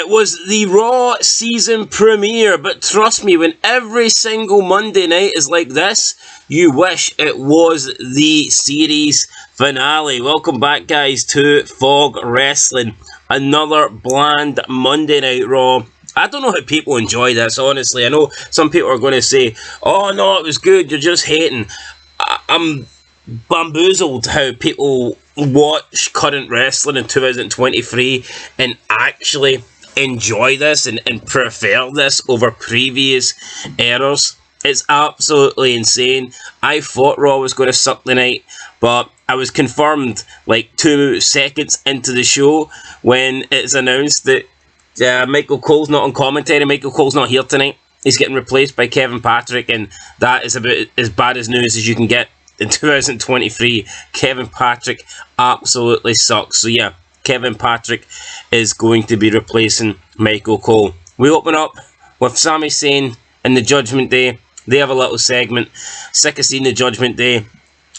It was the Raw season premiere, but trust me, when every single Monday night is like this, you wish it was the series finale. Welcome back, guys, to Fog Wrestling. Another bland Monday Night Raw. I don't know how people enjoy this, honestly. I know some people are going to say, oh no, it was good, you're just hating. I'm bamboozled how people watch current wrestling in 2023 and actually enjoy this and prefer this over previous eras. It's absolutely insane. I thought Raw was going to suck tonight, but I was confirmed like 2 seconds into the show when it's announced that Michael Cole's not on commentary. Michael Cole's not here tonight. He's getting replaced by Kevin Patrick, and that is about as bad as news as you can get in 2023. Kevin Patrick absolutely sucks. So yeah, Kevin Patrick is going to be replacing Michael Cole. We open up with Sami Zayn and the Judgment Day. They have a little segment. Sick of seeing the Judgment Day.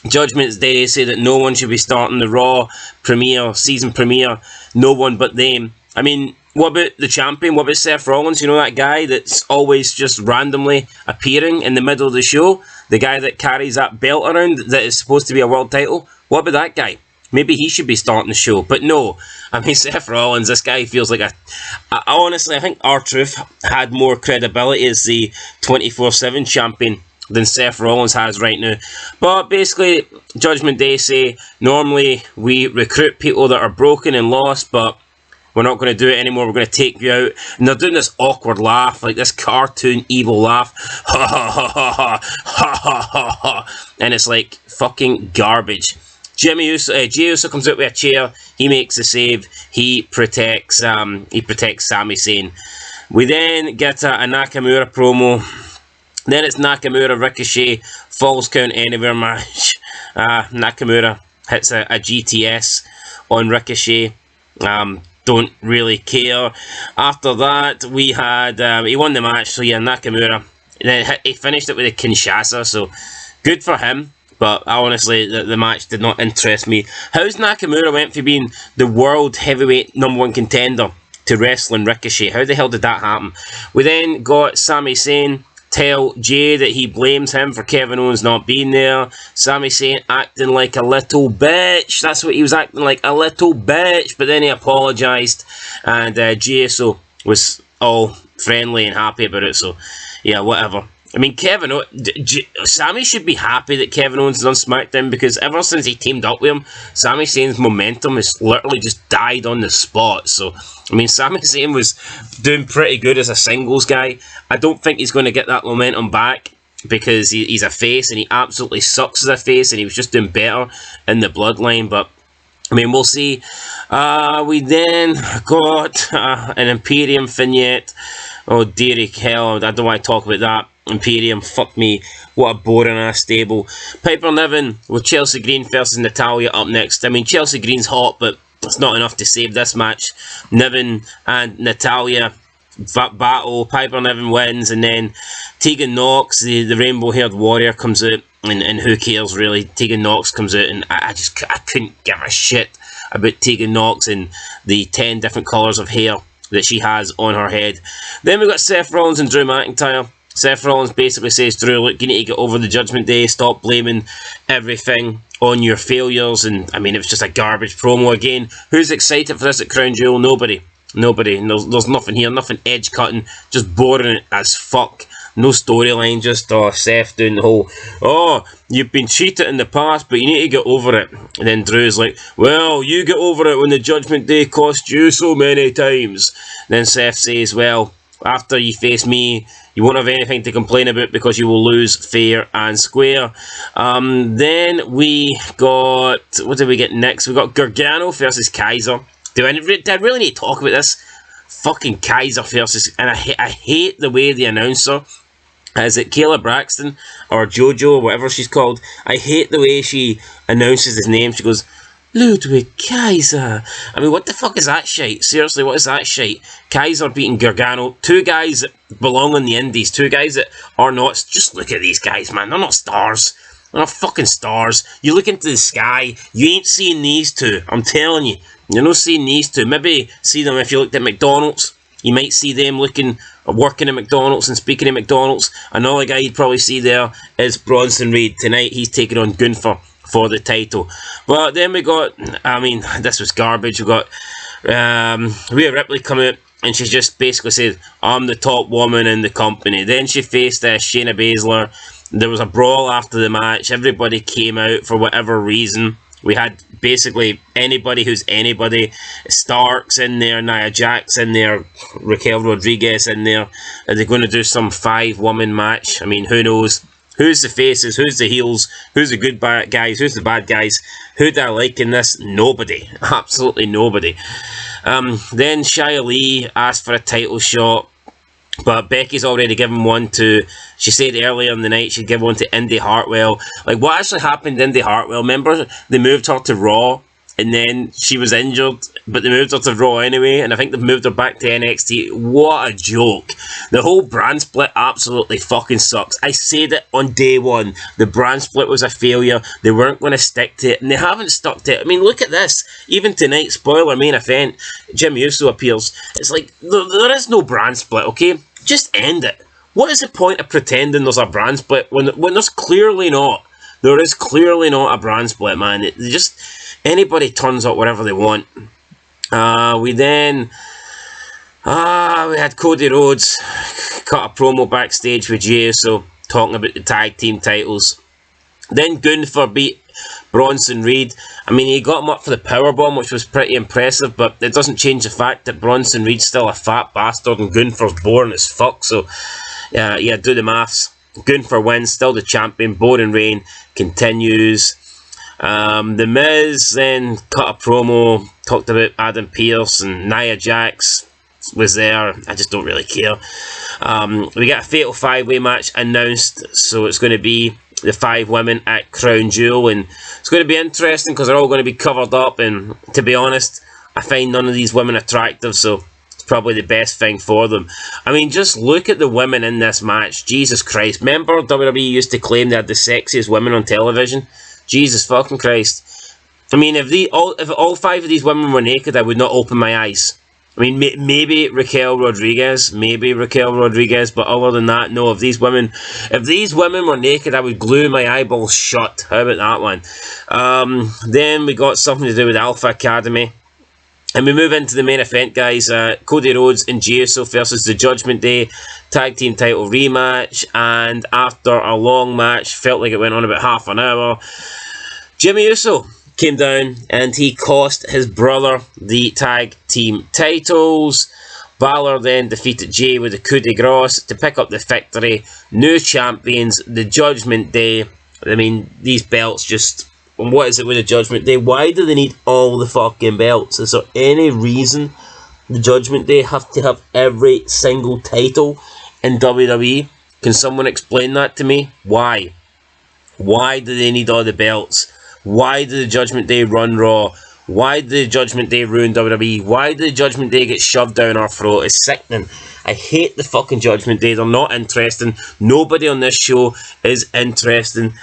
Judgment Day say that no one should be starting the Raw premiere, season premiere. No one but them. I mean, what about the champion? What about Seth Rollins? You know, that guy that's always just randomly appearing in the middle of the show? The guy that carries that belt around that is supposed to be a world title? What about that guy? Maybe he should be starting the show. But no, I mean, Seth Rollins, this guy feels like honestly, I think R-Truth had more credibility as the 24/7 champion than Seth Rollins has right now. But basically, Judgment Day say, normally we recruit people that are broken and lost, but we're not going to do it anymore. We're going to take you out. And they're doing this awkward laugh, like this cartoon evil laugh. Ha ha ha ha ha ha ha ha ha. And it's like fucking garbage. Jey Uso comes out with a chair. He makes the save. He protects Sami Zayn. We then get a Nakamura promo. Then it's Nakamura Ricochet Falls Count Anywhere match. Nakamura hits a GTS on Ricochet. Don't really care. After that, we had he won the match. So yeah, Nakamura. And then he finished it with a Kinshasa. So good for him. But honestly, the match did not interest me. How's Nakamura went from being the world heavyweight #1 contender to wrestling Ricochet? How the hell did that happen? We then got Sami Zayn tell Jay that he blames him for Kevin Owens not being there. Sami Zayn acting like a little bitch. That's what he was acting like, a little bitch. But then he apologised, and Jay Uso was all friendly and happy about it. So yeah, whatever. I mean, Sami should be happy that Kevin Owens is on SmackDown, because ever since he teamed up with him, Sami Zayn's momentum has literally just died on the spot. So, I mean, Sami Zayn was doing pretty good as a singles guy. I don't think he's going to get that momentum back, because he's a face and he absolutely sucks as a face, and he was just doing better in the Bloodline. But I mean, we'll see. We then got an Imperium vignette. Oh, dearie hell, I don't want to talk about that. Imperium, fuck me, what a boring ass stable. Piper Niven with Chelsea Green versus Natalya up next. I mean, Chelsea Green's hot, but it's not enough to save this match. Niven and Natalya battle. Piper Niven wins, and then Tegan Nox, the rainbow haired warrior, comes out, and who cares really? Tegan Nox comes out, and I couldn't give a shit about Tegan Nox and the 10 different colours of hair that she has on her head. Then we got Seth Rollins and Drew McIntyre. Seth Rollins basically says, Drew, look, you need to get over the Judgment Day. Stop blaming everything on your failures. And, I mean, it was just a garbage promo again. Who's excited for this at Crown Jewel? Nobody. Nobody. There's nothing here. Nothing edge-cutting. Just boring as fuck. No storyline. Just Seth doing the whole, oh, you've been cheated in the past, but you need to get over it. And then Drew's like, well, you get over it when the Judgment Day cost you so many times. Then Seth says, well, after you face me, you won't have anything to complain about, because you will lose fair and square. Then we got, what did we get next? We got Gargano versus Kaiser. Do I really need to talk about this? Fucking Kaiser versus, and I hate the way the announcer, is it Kayla Braxton or JoJo or whatever she's called? I hate the way she announces his name. She goes, Ludwig Kaiser. I mean, what the fuck is that shite? Seriously, what is that shite? Kaiser beating Gargano. 2 guys that belong in the indies. 2 guys that are not. Just look at these guys, man. They're not stars. They're not fucking stars. You look into the sky, you ain't seeing these 2. I'm telling you. You're not seeing these 2. Maybe see them if you looked at McDonald's. You might see them working at McDonald's and speaking at McDonald's. Another guy you'd probably see there is Bronson Reed. Tonight he's taking on Gunther for the title. But then we got, I mean, this was garbage. We got Rhea Ripley come out and she just basically said, I'm the top woman in the company. Then she faced Shayna Baszler. There was a brawl after the match. Everybody came out for whatever reason. We had basically anybody who's anybody. Starks in there, Nia Jax in there, Raquel Rodriguez in there. Are they going to do some 5-woman match? I mean, who knows? Who's the faces? Who's the heels? Who's the good guys? Who's the bad guys? Who do I like in this? Nobody. Absolutely nobody. Then Shia Lee asked for a title shot, but Becky's already given one to, she said earlier in the night she'd give one to Indy Hartwell. Like, what actually happened to Indy Hartwell? Remember, they moved her to Raw, and then she was injured, but they moved her to Raw anyway, and I think they've moved her back to NXT. What a joke. The whole brand split absolutely fucking sucks. I said it on day one. The brand split was a failure. They weren't going to stick to it, and they haven't stuck to it. I mean, look at this. Even tonight, spoiler main event, Jim Uso appears. It's like, there is no brand split, okay? Just end it. What is the point of pretending there's a brand split when there's clearly not? There is clearly not a brand split, man. Anybody turns up whatever they want. We had Cody Rhodes cut a promo backstage with Jey Uso talking about the tag team titles. Then Gunther beat Bronson Reed. I mean, he got him up for the powerbomb, which was pretty impressive, but it doesn't change the fact that Bronson Reed's still a fat bastard and Gunther's boring as fuck. So, yeah, do the maths. Gunther wins, still the champion. Boring reign continues. The Miz then cut a promo, talked about Adam Pearce, and Nia Jax was there. I just don't really care. We got a fatal 5-way match announced, so it's going to be the 5 women at Crown Jewel, and it's going to be interesting because they're all going to be covered up, and to be honest, I find none of these women attractive, so it's probably the best thing for them. I mean, just look at the women in this match. Jesus Christ. Remember WWE used to claim they had the sexiest women on television? Jesus fucking Christ. I mean, if all 5 of these women were naked, I would not open my eyes. I mean, maybe Raquel Rodriguez, but other than that, no. If these women were naked, I would glue my eyeballs shut. How about that one? Then we got something to do with Alpha Academy. And we move into the main event, guys. Cody Rhodes and Jey Uso versus the Judgment Day Tag Team title rematch. And after a long match, felt like it went on about half an hour, Jimmy Uso came down and he cost his brother the tag team titles. Balor then defeated Jey with the coup de grace to pick up the victory. New champions, the Judgment Day. I mean, these belts just... What is it with the Judgment Day? Why do they need all the fucking belts? Is there any reason the Judgment Day have to have every single title in WWE? Can someone explain that to me? Why? Why do they need all the belts? Why did the Judgment Day run Raw? Why did the Judgment Day ruin WWE? Why did the Judgment Day get shoved down our throat? It's sickening. I hate the fucking Judgment Day. They're not interesting. Nobody on this show is interesting.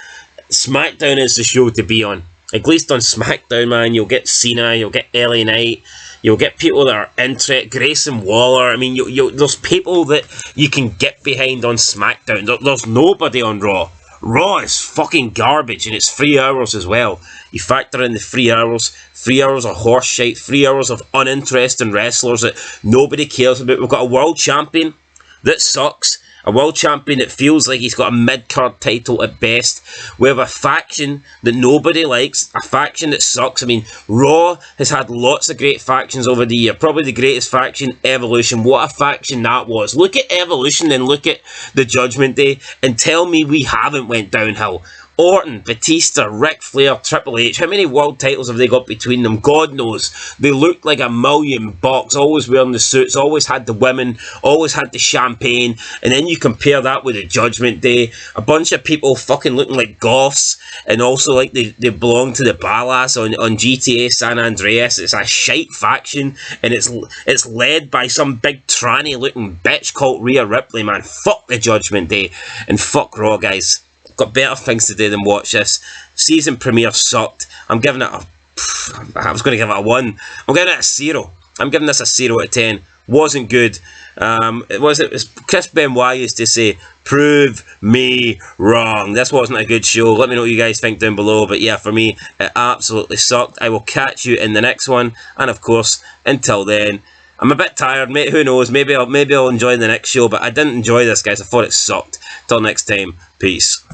SmackDown is the show to be on. At least on SmackDown, man, you'll get Cena, you'll get LA Knight, you'll get people that are interested. Grayson Waller. I mean, there's people that you can get behind on SmackDown. There's nobody on Raw. Raw is fucking garbage, and it's 3 hours as well. You factor in the 3 hours, 3 hours of horse shit, 3 hours of uninteresting wrestlers that nobody cares about. We've got a world champion that sucks. A world champion that feels like he's got a mid-card title at best. We have a faction that nobody likes. A faction that sucks. I mean, Raw has had lots of great factions over the year. Probably the greatest faction, Evolution. What a faction that was. Look at Evolution and look at the Judgment Day and tell me we haven't went downhill. Orton, Batista, Ric Flair, Triple H. How many world titles have they got between them? God knows. They looked like $1,000,000, always wearing the suits, always had the women, always had the champagne. And then you compare that with the Judgment Day. A bunch of people fucking looking like goths, and also like they belong to the Ballas on GTA San Andreas. It's a shite faction, and it's led by some big tranny looking bitch called Rhea Ripley, man. Fuck the Judgment Day, and fuck Raw, guys. Got better things to do than watch this. Season premiere sucked. I'm giving it I was going to give it a 1. I'm giving it a 0. I'm giving this a 0 out of 10. Wasn't good. It wasn't, as Chris Benoit used to say, prove me wrong. This wasn't a good show. Let me know what you guys think down below. But yeah, for me, it absolutely sucked. I will catch you in the next one. And of course, until then, I'm a bit tired, mate. Who knows? Maybe I'll enjoy the next show. But I didn't enjoy this, guys. I thought it sucked. Till next time, peace.